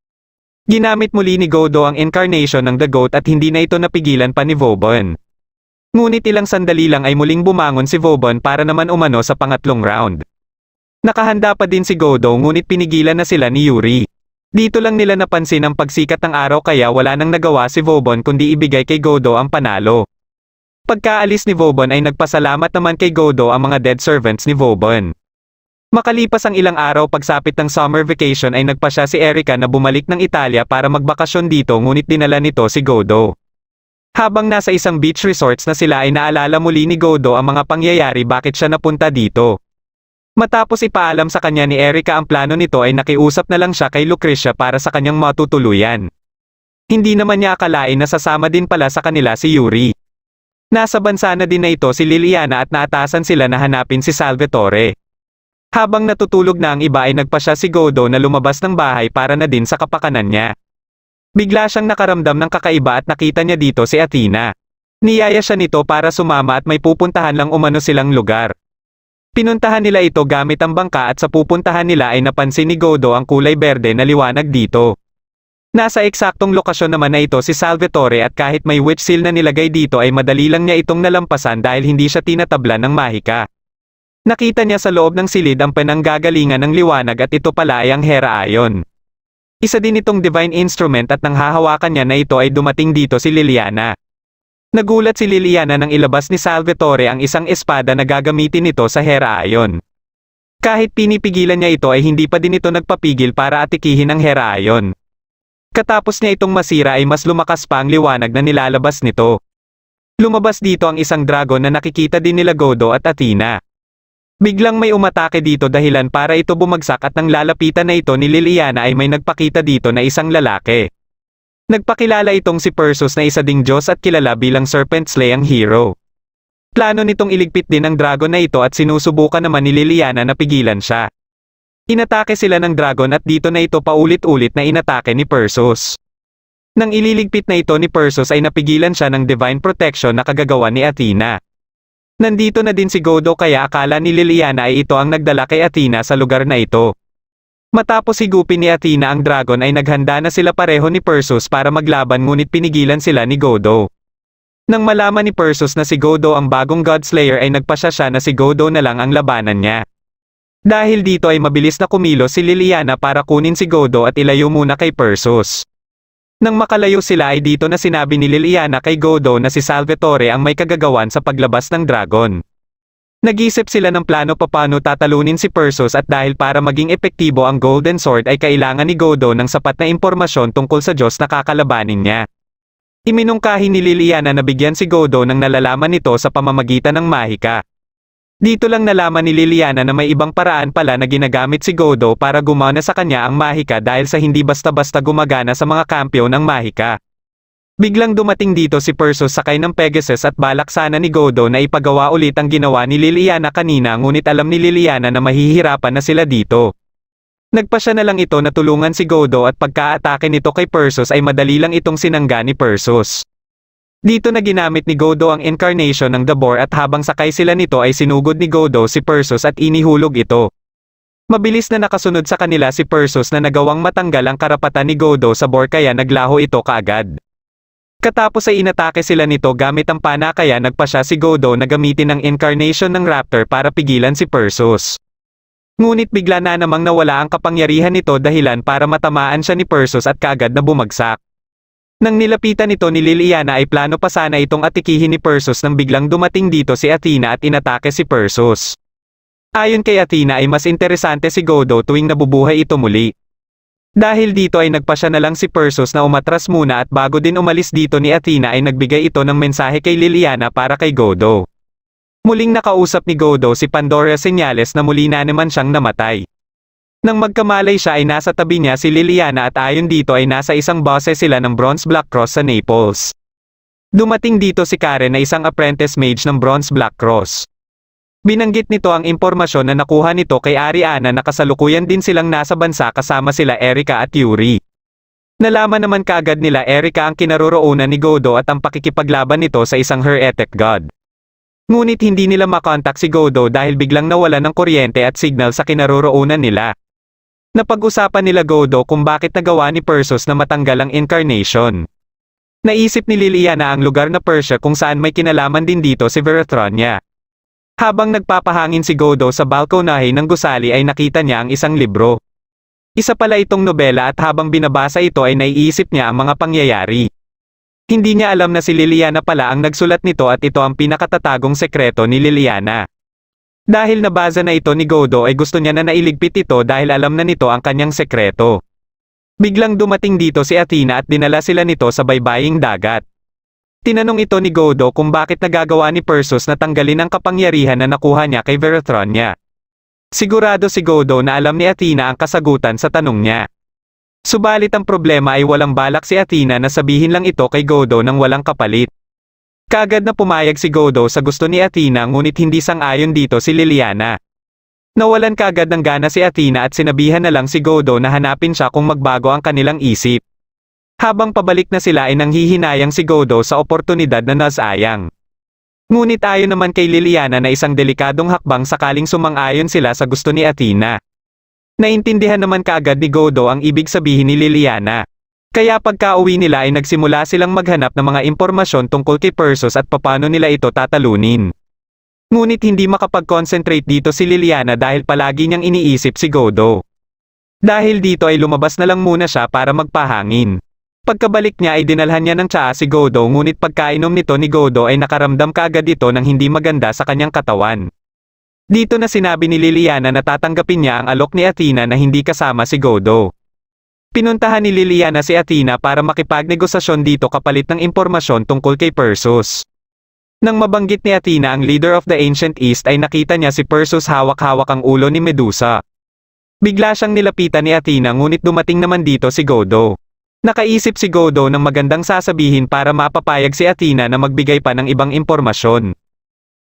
Ginamit muli ni Godo ang incarnation ng The Goat at hindi na ito napigilan pa ni Vauban. Ngunit ilang sandali lang ay muling bumangon si Vauban para naman umano sa pangatlong round. Nakahanda pa din si Godo ngunit pinigilan na sila ni Yuri. Dito lang nila napansin ang pagsikat ng araw kaya wala nang nagawa si Vauban kundi ibigay kay Godo ang panalo. Pagkaalis ni Vauban ay nagpasalamat naman kay Godo ang mga dead servants ni Vauban. Makalipas ang ilang araw pagsapit ng summer vacation ay nagpa siya si Erica na bumalik ng Italia para magbakasyon dito ngunit dinala nito si Godo. Habang nasa isang beach resorts na sila ay naalala muli ni Godo ang mga pangyayari bakit siya napunta dito. Matapos ipaalam sa kanya ni Erica ang plano nito ay nakiusap na lang siya kay Lucrecia para sa kanyang matutuluyan. Hindi naman niya akalain na sasama din pala sa kanila si Yuri. Nasa bansa na din na ito si Liliana at naatasan sila na hanapin si Salvatore. Habang natutulog na ang iba ay nagpa siya si Godo na lumabas ng bahay para na din sa kapakanan niya. Bigla siyang nakaramdam ng kakaiba at nakita niya dito si Athena. Niyaya siya nito para sumama at may pupuntahan lang umano silang lugar. Pinuntahan nila ito gamit ang bangka at sa pupuntahan nila ay napansin ni Godo ang kulay berde na liwanag dito. Nasa eksaktong lokasyon naman na ito si Salvatore at kahit may witch seal na nilagay dito ay madali lang niya itong nalampasan dahil hindi siya tinatablan ng mahika. Nakita niya sa loob ng silid ang pananggagalingan ng liwanag at ito pala ay ang Hera Ion. Isa din itong divine instrument at nang hahawakan niya na ito ay dumating dito si Liliana. Nagulat si Liliana nang ilabas ni Salvatore ang isang espada na gagamitin nito sa Hera Ion. Kahit pinipigilan niya ito ay hindi pa din ito nagpapigil para atikihin ang Hera Ion. Katapos niya itong masira ay mas lumakas pa ang liwanag na nilalabas nito. Lumabas dito ang isang dragon na nakikita din nila Godo at Athena. Biglang may umatake dito dahilan para ito bumagsak at nang lalapitan na ito ni Liliana ay may nagpakita dito na isang lalaki. Nagpakilala itong si Perseus na isa ding Diyos at kilala bilang Serpent Slaying Hero. Plano nitong iligpit din ang dragon na ito at sinusubukan naman ni Liliana na pigilan siya. Inatake sila ng dragon at dito na ito paulit-ulit na inatake ni Perseus. Nang ililigpit na ito ni Perseus ay napigilan siya ng divine protection na kagagawa ni Athena. Nandito na din si Godo kaya akala ni Liliana ay ito ang nagdala kay Athena sa lugar na ito. Matapos higupin ni Athena ang dragon ay naghanda na sila pareho ni Perseus para maglaban ngunit pinigilan sila ni Godo. Nang malaman ni Perseus na si Godo ang bagong God Slayer ay nagpasya siya na si Godo na lang ang labanan niya. Dahil dito ay mabilis na kumilos si Liliana para kunin si Godo at ilayo muna kay Perseus. Nang makalayo sila ay dito na sinabi ni Liliana kay Godo na si Salvatore ang may kagagawan sa paglabas ng dragon. Nag-isip sila ng plano paano tatalunin si Perseus at dahil para maging epektibo ang Golden Sword ay kailangan ni Godo ng sapat na impormasyon tungkol sa Diyos na kakalabanin niya. Iminungkahi ni Liliana na bigyan si Godo ng nalalaman nito sa pamamagitan ng mahika. Dito lang nalaman ni Liliana na may ibang paraan pala na ginagamit si Godo para gumana sa kanya ang mahika dahil sa hindi basta-basta gumagana sa mga kampiyon ng mahika. Biglang dumating dito si Perseus sakay ng Pegasus at balak sana ni Godo na ipagawa ulit ang ginawa ni Liliana kanina ngunit alam ni Liliana na mahihirapan na sila dito. Nagpasya na lang ito na tulungan si Godo at pagka-atake nito kay Perseus ay madali lang itong sinangga ni Perseus. Dito na ginamit ni Godo ang incarnation ng The Boar at habang sakay sila nito ay sinugod ni Godo si Perseus at inihulog ito. Mabilis na nakasunod sa kanila si Perseus na nagawang matanggal ang karapatan ni Godo sa boar kaya naglaho ito kaagad. Katapos ay inatake sila nito gamit ang pana kaya nagpasya si Godo na gamitin ang incarnation ng raptor para pigilan si Perseus. Ngunit bigla na namang nawala ang kapangyarihan nito dahilan para matamaan siya ni Perseus at kaagad na bumagsak. Nang nilapitan ito ni Liliana ay plano pa sana itong atikihin ni Perseus nang biglang dumating dito si Athena at inatake si Perseus. Ayon kay Athena ay mas interesante si Godo tuwing nabubuhay ito muli. Dahil dito ay nagpasya na lang si Perseus na umatras muna at bago din umalis dito ni Athena ay nagbigay ito ng mensahe kay Liliana para kay Godo. Muling nakausap ni Godo si Pandora Señales na muli na naman siyang namatay. Nang magkamalay siya ay nasa tabi niya si Liliana at ayon dito ay nasa isang base sila ng Bronze Black Cross sa Naples. Dumating dito si Karen na isang apprentice mage ng Bronze Black Cross. Binanggit nito ang impormasyon na nakuha nito kay Ariana na kasalukuyan din silang nasa bansa kasama sila Erica at Yuri. Nalaman naman kaagad nila Erica ang kinaroroonan ni Godo at ang pakikipaglaban nito sa isang heretic god. Ngunit hindi nila makontak si Godo dahil biglang nawala ng kuryente at signal sa kinaroroonan nila. Napag-usapan nila Godo kung bakit nagawa ni Perseus na matanggal ang incarnation. Naisip ni Liliana ang lugar na Persia kung saan may kinalaman din dito si Verathronia. Habang nagpapahangin si Godo sa balkonahe ng gusali ay nakita niya ang isang libro. Isa pala itong nobela at habang binabasa ito ay naiisip niya ang mga pangyayari. Hindi niya alam na si Liliana pala ang nagsulat nito at ito ang pinakatatagong sekreto ni Liliana. Dahil nabasa na ito ni Godo ay gusto niya na nailigpit ito dahil alam na nito ang kanyang sekreto. Biglang dumating dito si Athena at dinala sila nito sa baybaying dagat. Tinanong ito ni Godo kung bakit nagagawa ni Perseus na tanggalin ang kapangyarihan na nakuha niya kay Verathronia. Sigurado si Godo na alam ni Athena ang kasagutan sa tanong niya. Subalit ang problema ay walang balak si Athena na sabihin lang ito kay Godo nang walang kapalit. Kaagad na pumayag si Godo sa gusto ni Athena ngunit hindi sang-ayon dito si Liliana. Nawalan kaagad ng gana si Athena at sinabihan na lang si Godo na hanapin siya kung magbago ang kanilang isip. Habang pabalik na sila ay nanghihinayang si Godo sa oportunidad na nasayang. Ngunit ayon naman kay Liliana na isang delikadong hakbang sakaling sumang-ayon sila sa gusto ni Athena. Naintindihan naman kaagad ni Godo ang ibig sabihin ni Liliana. Kaya pagka-uwi nila ay nagsimula silang maghanap ng mga impormasyon tungkol kay Perseus at paano nila ito tatalunin. Ngunit hindi makapag-concentrate dito si Liliana dahil palagi niyang iniisip si Godo. Dahil dito ay lumabas na lang muna siya para magpahangin. Pagkabalik niya ay dinalhan niya ng tsaa si Godo ngunit pagkainom nito ni Godo ay nakaramdam kaagad ito ng hindi maganda sa kanyang katawan. Dito na sinabi ni Liliana na tatanggapin niya ang alok ni Athena na hindi kasama si Godo. Pinuntahan ni Liliana si Athena para makipagnegosasyon dito kapalit ng impormasyon tungkol kay Perseus. Nang mabanggit ni Athena ang leader of the Ancient East ay nakita niya si Perseus hawak-hawak ang ulo ni Medusa. Bigla siyang nilapitan ni Athena ngunit dumating naman dito si Godo. Nakaisip si Godo ng magandang sasabihin para mapapayag si Athena na magbigay pa ng ibang impormasyon.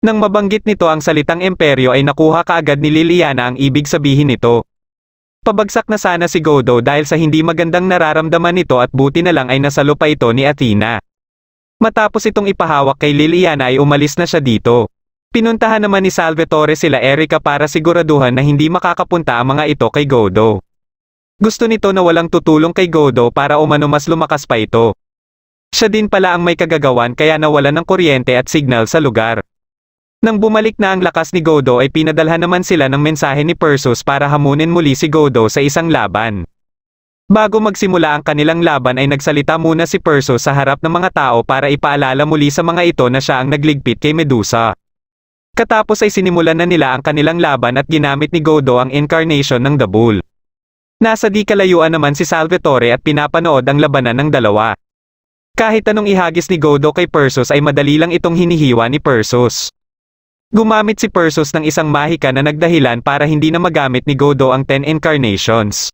Nang mabanggit nito ang salitang imperyo ay nakuha kaagad ni Liliana ang ibig sabihin nito. Pabagsak na sana si Godo dahil sa hindi magandang nararamdaman nito at buti na lang ay nasalo pa ito ni Athena. Matapos itong ipahawak kay Liliana ay umalis na siya dito. Pinuntahan naman ni Salvatore sila Erika para siguraduhan na hindi makakapunta ang mga ito kay Godo. Gusto nito na walang tutulong kay Godo para umano mas lumakas pa ito. Siya din pala ang may kagagawan kaya nawalan ng kuryente at signal sa lugar. Nang bumalik na ang lakas ni Godo ay pinadalhan naman sila ng mensahe ni Perseus para hamunin muli si Godo sa isang laban. Bago magsimula ang kanilang laban ay nagsalita muna si Perseus sa harap ng mga tao para ipaalala muli sa mga ito na siya ang nagligpit kay Medusa. Katapos ay sinimulan na nila ang kanilang laban at ginamit ni Godo ang incarnation ng The Bull. Nasa di kalayuan naman si Salvatore at pinapanood ang labanan ng dalawa. Kahit anong ihagis ni Godo kay Perseus ay madali lang itong hinihiwa ni Perseus. Gumamit si Perseus ng isang mahika na nagdahilan para hindi na magamit ni Godo ang 10 incarnations.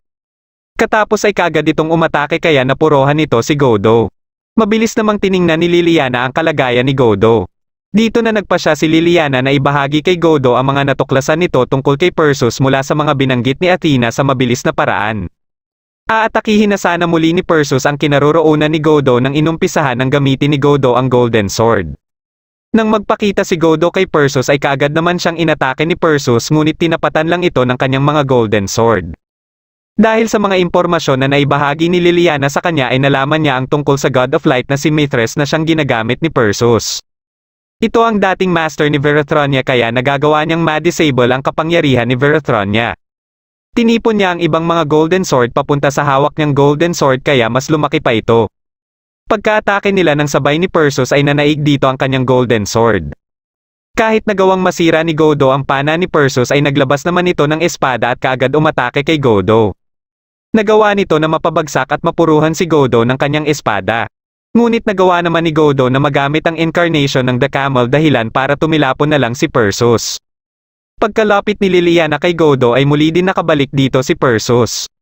Katapos ay kagad itong umatake kaya napurohan nito si Godo. Mabilis namang tiningnan ni Liliana ang kalagayan ni Godo. Dito na nagpasya si Liliana na ibahagi kay Godo ang mga natuklasan nito tungkol kay Perseus mula sa mga binanggit ni Athena sa mabilis na paraan. Aatakihin na sana muli ni Perseus ang kinaroroonan ni Godo nang inumpisahan ng gamitin ni Godo ang Golden Sword. Nang magpakita si Godo kay Perseus ay kaagad naman siyang inatake ni Perseus ngunit tinapatan lang ito ng kanyang mga Golden Sword. Dahil sa mga impormasyon na naibahagi ni Liliana sa kanya ay nalaman niya ang tungkol sa God of Light na si Mithras na siyang ginagamit ni Perseus. Ito ang dating master ni Verathronia kaya nagagawa niyang ma-disable ang kapangyarihan ni Verathronia. Tinipon niya ang ibang mga Golden Sword papunta sa hawak niyang Golden Sword kaya mas lumaki pa ito. Pagka-atake nila ng sabay ni Perseus ay nanaig dito ang kanyang Golden Sword. Kahit nagawang masira ni Godo ang pana ni Perseus ay naglabas naman ito ng espada at kaagad umatake kay Godo. Nagawa nito na mapabagsak at mapuruhan si Godo ng kanyang espada. Ngunit nagawa naman ni Godo na magamit ang incarnation ng The Camel dahilan para tumilapon na lang si Perseus. Pagkalapit ni Liliana kay Godo ay muli din nakabalik dito si Perseus.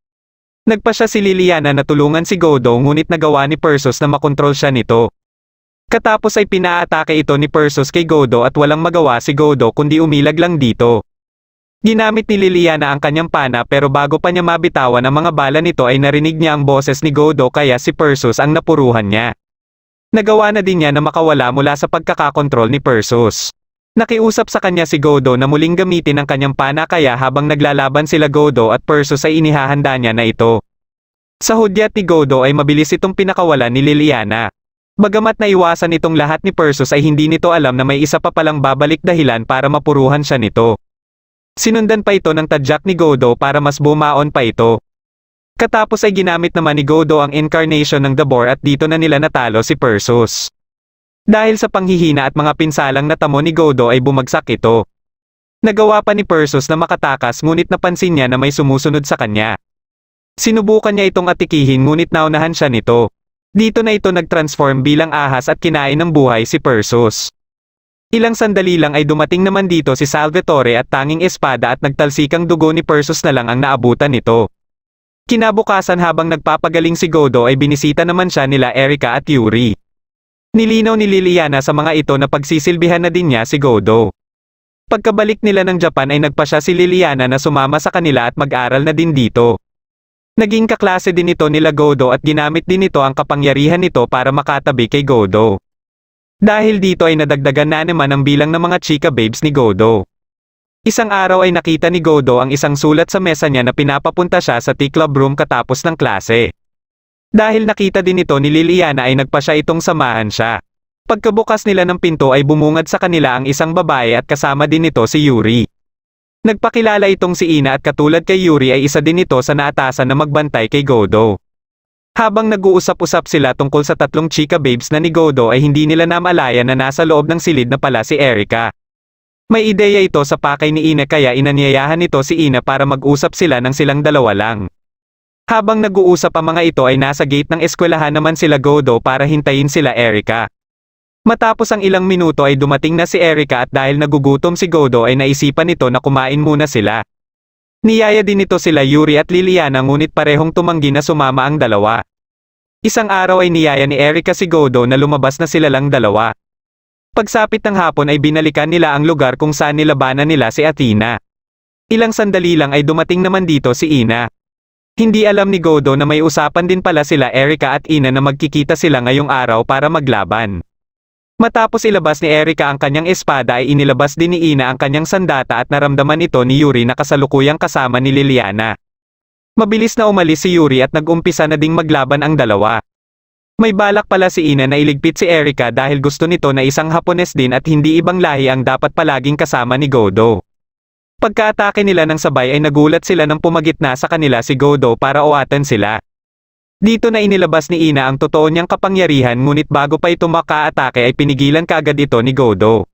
Nagpasya si Liliana na tulungan si Godo ngunit nagawa ni Perseus na makontrol siya nito. Katapos ay pinaatake ito ni Perseus kay Godo at walang magawa si Godo kundi umilag lang dito. Ginamit ni Liliana ang kanyang pana pero bago pa niya mabitawan ang mga bala nito ay narinig niya ang boses ni Godo kaya si Perseus ang napuruhan niya. Nagawa na din niya na makawala mula sa pagkakakontrol ni Perseus. Nakiusap sa kanya si Godo na muling gamitin ang kanyang pana kaya habang naglalaban sila Godo at Perseus ay inihahanda niya na ito. Sa hudyat ni Godo ay mabilis itong pinakawalan ni Liliana. Bagamat naiwasan itong lahat ni Perseus ay hindi nito alam na may isa pa palang babalik dahilan para mapuruhan siya nito. Sinundan pa ito ng tadyak ni Godo para mas bumaon pa ito. Katapos ay ginamit naman ni Godo ang incarnation ng The Boar at dito na nila natalo si Perseus. Dahil sa panghihina at mga pinsalang natamo ni Godo ay bumagsak ito. Nagawa pa ni Perseus na makatakas ngunit napansin niya na may sumusunod sa kanya. Sinubukan niya itong atikihin ngunit naunahan siya nito. Dito na ito nag-transform bilang ahas at kinain ng buhay si Perseus. Ilang sandali lang ay dumating naman dito si Salvatore at tanging espada at nagtalsikang dugo ni Perseus na lang ang naabutan nito. Kinabukasan habang nagpapagaling si Godo ay binisita naman siya nila Erika at Yuri. Nilinaw ni Liliana sa mga ito na pagsisilbihan na din niya si Godo. Pagkabalik nila ng Japan ay nagpasya si Liliana na sumama sa kanila at mag-aral na din dito. Naging kaklase din ito nila Godo at ginamit din nito ang kapangyarihan nito para makatabi kay Godo. Dahil dito ay nadagdagan na naman ang bilang ng mga chika babes ni Godo. Isang araw ay nakita ni Godo ang isang sulat sa mesa niya na pinapapunta siya sa tea club room katapos ng klase. Dahil nakita din ito ni Liliana ay nagpa siya itong samahan siya. Pagkabukas nila ng pinto ay bumungad sa kanila ang isang babae at kasama din nito si Yuri. Nagpakilala itong si Ina at katulad kay Yuri ay isa din ito sa naatasan na magbantay kay Godo. Habang nag-uusap-usap sila tungkol sa tatlong chika babes na ni Godo ay hindi nila namalayan na nasa loob ng silid na pala si Erika. May ideya ito sa pakay ni Ina kaya inanyayahan nito si Ina para mag-usap sila ng silang dalawa lang. Habang nag-uusap ang mga ito ay nasa gate ng eskwelahan naman sila Godo para hintayin sila Erika. Matapos ang ilang minuto ay dumating na si Erika at dahil nagugutom si Godo ay naisipan nito na kumain muna sila. Niyaya din nito sila Yuri at Liliana ngunit parehong tumanggi na sumama ang dalawa. Isang araw ay niyaya ni Erika si Godo na lumabas na sila lang dalawa. Pagsapit ng hapon ay binalikan nila ang lugar kung saan nilabanan nila si Athena. Ilang sandali lang ay dumating naman dito si Ina. Hindi alam ni Godo na may usapan din pala sila Erika at Ina na magkikita sila ngayong araw para maglaban. Matapos ilabas ni Erika ang kanyang espada ay inilabas din ni Ina ang kanyang sandata at naramdaman ito ni Yuri na kasalukuyang kasama ni Liliana. Mabilis na umalis si Yuri at nag-umpisa na ding maglaban ang dalawa. May balak pala si Ina na iligpit si Erika dahil gusto nito na isang Hapones din at hindi ibang lahi ang dapat palaging kasama ni Godo. Pagkaatake nila ng sabay ay nagulat sila nang pumagitna sa kanila si Godo para uwatan sila. Dito na inilabas ni Ina ang totoo niyang kapangyarihan ngunit bago pa ito makaatake ay pinigilan kaagad ito ni Godo.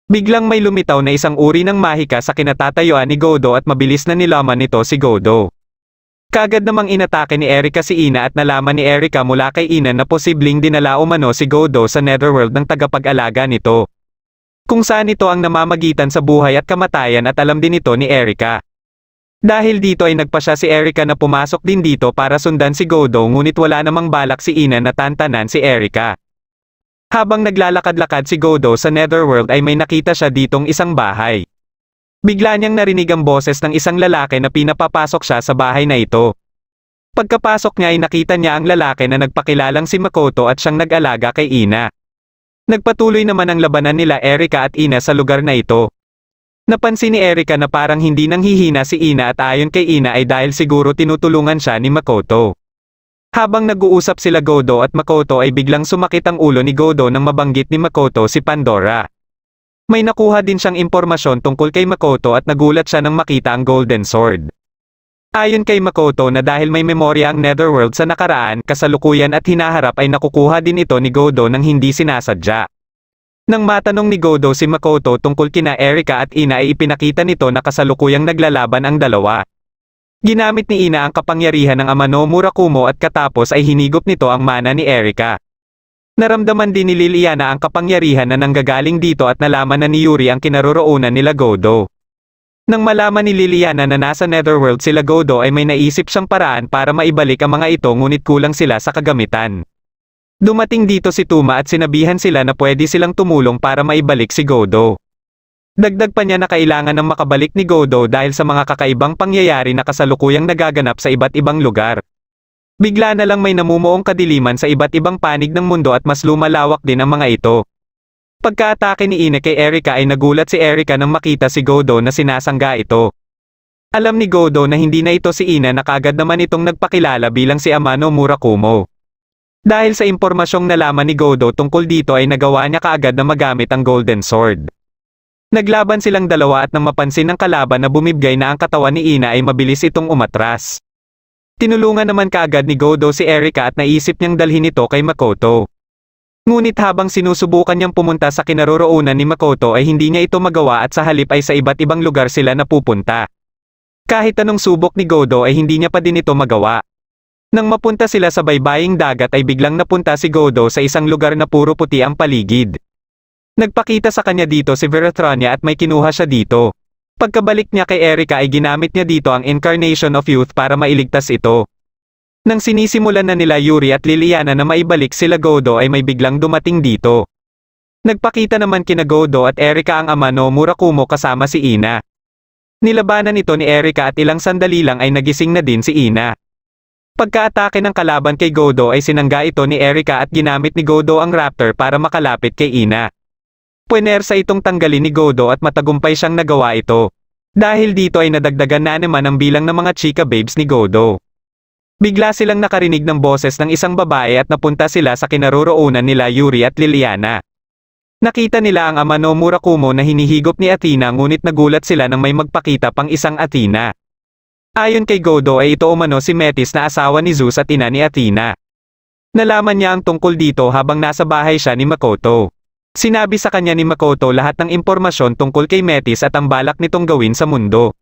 Biglang may lumitaw na isang uri ng mahika sa kinatatayuan ni Godo at mabilis na nilaman nito si Godo. Kagad namang inatake ni Erika si Ina at nalaman ni Erika mula kay Ina na posibleng dinala umano si Godo sa Netherworld ng tagapag-alaga nito. Kung saan ito ang namamagitan sa buhay at kamatayan at alam din ito ni Erika. Dahil dito ay nagpa siya si Erika na pumasok din dito para sundan si Godo ngunit wala namang balak si Ina na tantanan si Erika. Habang naglalakad-lakad si Godo sa Netherworld ay may nakita siya ditong isang bahay. Bigla niyang narinig ang boses ng isang lalaki na pinapapasok siya sa bahay na ito. Pagkapasok niya ay nakita niya ang lalaki na nagpakilalang si Makoto at siyang nag-alaga kay Ina. Nagpatuloy naman ang labanan nila Erika at Ina sa lugar na ito. Napansin ni Erika na parang hindi nanghihina si Ina at ayon kay Ina ay dahil siguro tinutulungan siya ni Makoto. Habang nag-uusap sila Godo at Makoto ay biglang sumakit ang ulo ni Godo nang mabanggit ni Makoto si Pandora. May nakuha din siyang impormasyon tungkol kay Makoto at nagulat siya nang makita ang Golden Sword. Ayon kay Makoto na dahil may memorya ang Netherworld sa nakaraan, kasalukuyan at hinaharap ay nakukuha din ito ni Godo nang hindi sinasadya. Nang matanong ni Godo si Makoto tungkol kina Erika at Ina ay ipinakita nito na kasalukuyang naglalaban ang dalawa. Ginamit ni Ina ang kapangyarihan ng Amano Murakumo at katapos ay hinigop nito ang mana ni Erika. Naramdaman din ni Liliana ang kapangyarihan na nanggagaling dito at nalaman na ni Yuri ang kinaroroonan nila Godo. Nang malaman ni Liliana na nasa Netherworld sila Godo ay may naisip siyang paraan para maibalik ang mga ito ngunit kulang sila sa kagamitan. Dumating dito si Tuma at sinabihan sila na pwede silang tumulong para maibalik si Godo. Dagdag pa niya na kailangan ng makabalik ni Godo dahil sa mga kakaibang pangyayari na kasalukuyang nagaganap sa iba't ibang lugar. Bigla na lang may namumuong kadiliman sa iba't ibang panig ng mundo at mas lumalawak din ang mga ito. Pagkaatake ni Ina kay Erika ay nagulat si Erika nang makita si Godo na sinasangga ito. Alam ni Godo na hindi na ito si Ina na kaagad naman itong nagpakilala bilang si Amano Murakumo. Dahil sa impormasyong nalaman ni Godo tungkol dito ay nagawa niya kaagad na magamit ang Golden Sword. Naglaban silang dalawa at nang mapansin ng kalaban na bumibgay na ang katawan ni Ina ay mabilis itong umatras. Tinulungan naman kaagad ni Godo si Erika at naisip niyang dalhin ito kay Makoto. Ngunit habang sinusubukan niyang pumunta sa kinaroroonan ni Makoto ay hindi niya ito magawa at sa halip ay sa iba't ibang lugar sila napupunta. Kahit anong subok ni Godo ay hindi niya pa din ito magawa. Nang mapunta sila sa baybaying dagat ay biglang napunta si Godo sa isang lugar na puro puti ang paligid. Nagpakita sa kanya dito si Veratrania at may kinuha siya dito. Pagkabalik niya kay Erika ay ginamit niya dito ang Incarnation of Youth para mailigtas ito. Nang sinisimulan na nila Yuri at Liliana na maibalik sila Godo ay may biglang dumating dito. Nagpakita naman kina Godo at Erika ang Amano Murakumo kasama si Ina. Nilabanan ito ni Erika at ilang sandali lang ay nagising na din si Ina. Pagka-atake ng kalaban kay Godo ay sinangga ito ni Erika at ginamit ni Godo ang Raptor para makalapit kay Ina. Puwersa itong tanggalin ni Godo at matagumpay siyang nagawa ito. Dahil dito ay nadagdagan na naman ang bilang ng mga chika babes ni Godo. Bigla silang nakarinig ng boses ng isang babae at napunta sila sa kinaroroonan nila Yuri at Liliana. Nakita nila ang ama no Murakumo na hinihigop ni Athena ngunit nagulat sila nang may magpakita pang isang Athena. Ayon kay Godo ay ito umano si Metis na asawa ni Zeus at ina ni Athena. Nalaman niya ang tungkol dito habang nasa bahay siya ni Makoto. Sinabi sa kanya ni Makoto lahat ng impormasyon tungkol kay Metis at ang balak nitong gawin sa mundo.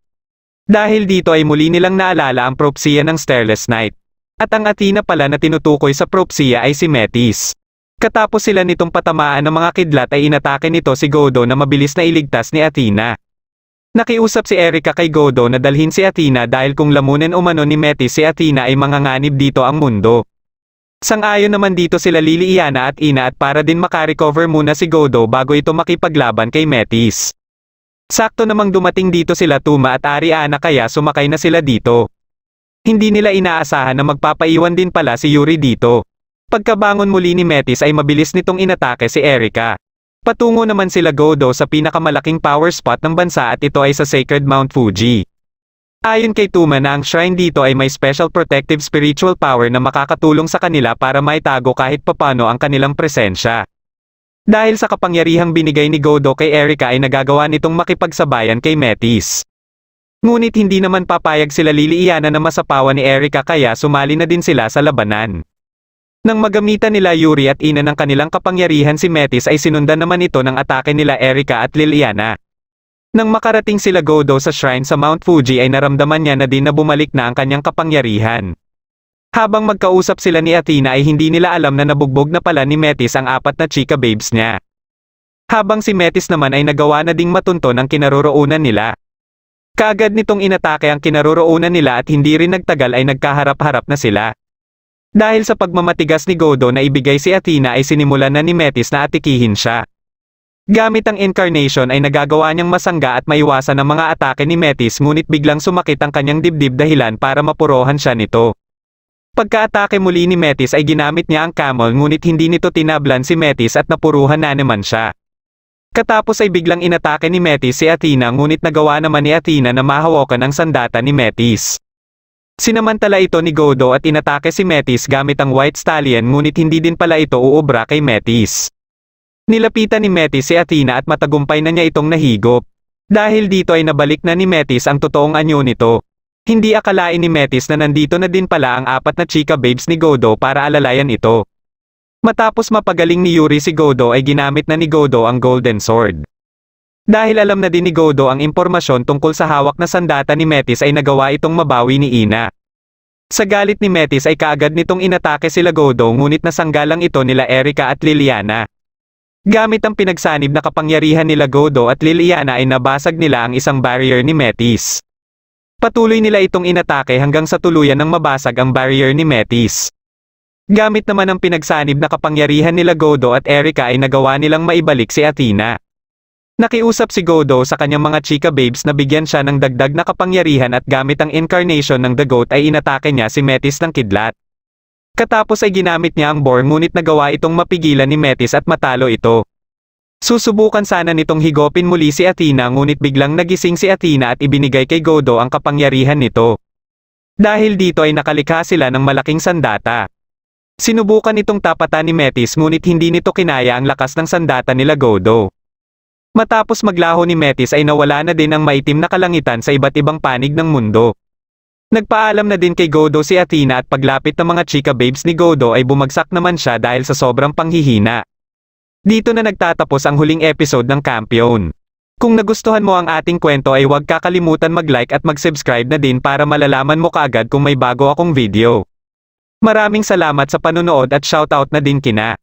Dahil dito ay muli nilang naalala ang propsiya ng Starless Night. At ang Athena pala na tinutukoy sa propsiya ay si Metis. Katapos sila nitong patamaan ng mga kidlat ay inatake nito si Godo na mabilis na iligtas ni Athena. Nakiusap si Erika kay Godo na dalhin si Athena dahil kung lamunin umano ni Metis si Athena ay manganganib dito ang mundo. Sang-ayon naman dito sila Liliana at Ina at para din makarecover muna si Godo bago ito makipaglaban kay Metis. Sakto namang dumating dito sila Tuma at Ariana kaya sumakay na sila dito. Hindi nila inaasahan na magpapaiwan din pala si Yuri dito. Pagkabangon muli ni Metis ay mabilis nitong inatake si Erika. Patungo naman sila Godo sa pinakamalaking power spot ng bansa at ito ay sa Sacred Mount Fuji. Ayon kay Tuma na ang shrine dito ay may special protective spiritual power na makakatulong sa kanila para maitago kahit papano ang kanilang presensya. Dahil sa kapangyarihang binigay ni Godo kay Erika ay nagagawa nitong makipagsabayan kay Metis. Ngunit hindi naman papayag sila Liliana na masapawan ni Erika kaya sumali na din sila sa labanan. Nang magamitan nila Yuri at Ina ng kanilang kapangyarihan si Metis ay sinundan naman ito ng atake nila Erika at Liliana. Nang makarating sila Godo sa shrine sa Mount Fuji ay naramdaman niya na din na bumalik na ang kanyang kapangyarihan. Habang magkausap sila ni Athena ay hindi nila alam na nabugbog na pala ni Metis ang 4 na chika babes niya. Habang si Metis naman ay nagawa na ding matunton ang kinaroroonan nila. Kaagad nitong inatake ang kinaroroonan nila at hindi rin nagtagal ay nagkaharap-harap na sila. Dahil sa pagmamatigas ni Godo na ibigay si Athena ay sinimulan na ni Metis na atikihin siya. Gamit ang incarnation ay nagagawa niyang masangga at maiwasan ang mga atake ni Metis ngunit biglang sumakit ang kanyang dibdib dahilan para mapurohan siya nito. Pagka-atake muli ni Metis ay ginamit niya ang camel ngunit hindi nito tinablan si Metis at napuruhan na naman siya. Katapos ay biglang inatake ni Metis si Athena ngunit nagawa naman ni Athena na mahawakan ang sandata ni Metis. Sinamantala ito ni Godo at inatake si Metis gamit ang White Stallion ngunit hindi din pala ito uubra kay Metis. Nilapitan ni Metis si Athena at matagumpay na niya itong nahigop. Dahil dito ay nabalik na ni Metis ang totoong anyo nito. Hindi akalain ni Metis na nandito na din pala ang 4 na chika babes ni Godo para alalayan ito. Matapos mapagaling ni Yuri si Godo ay ginamit na ni Godo ang Golden Sword. Dahil alam na din ni Godo ang impormasyon tungkol sa hawak na sandata ni Metis ay nagawa itong mabawi ni Ina. Sa galit ni Metis ay kaagad nitong inatake sila Godo ngunit nasanggalang ito nila Erika at Liliana. Gamit ang pinagsanib na kapangyarihan nila Godo at Liliana ay nabasag nila ang isang barrier ni Metis. Patuloy nila itong inatake hanggang sa tuluyan ng mabasag ang barrier ni Metis. Gamit naman ang pinagsanib na kapangyarihan nila Godo at Erika ay nagawa nilang maibalik si Athena. Nakiusap si Godo sa kanyang mga chika babes na bigyan siya ng dagdag na kapangyarihan at gamit ang incarnation ng The Goat ay inatake niya si Metis ng kidlat. Katapos ay ginamit niya ang boar ngunit nagawa itong mapigilan ni Metis at matalo ito. Susubukan sana nitong higopin muli si Athena ngunit biglang nagising si Athena at ibinigay kay Godo ang kapangyarihan nito. Dahil dito ay nakalikha sila ng malaking sandata. Sinubukan itong tapatan ni Metis ngunit hindi nito kinaya ang lakas ng sandata nila Godo. Matapos maglaho ni Metis ay nawala na din ang maitim na kalangitan sa iba't ibang panig ng mundo. Nagpaalam na din kay Godo si Athena at paglapit ng mga chika babes ni Godo ay bumagsak naman siya dahil sa sobrang panghihina. Dito na nagtatapos ang huling episode ng Kampiyon. Kung nagustuhan mo ang ating kwento ay huwag kakalimutan mag-like at mag-subscribe na din para malalaman mo kaagad kung may bago akong video. Maraming salamat sa panonood at shoutout na din kina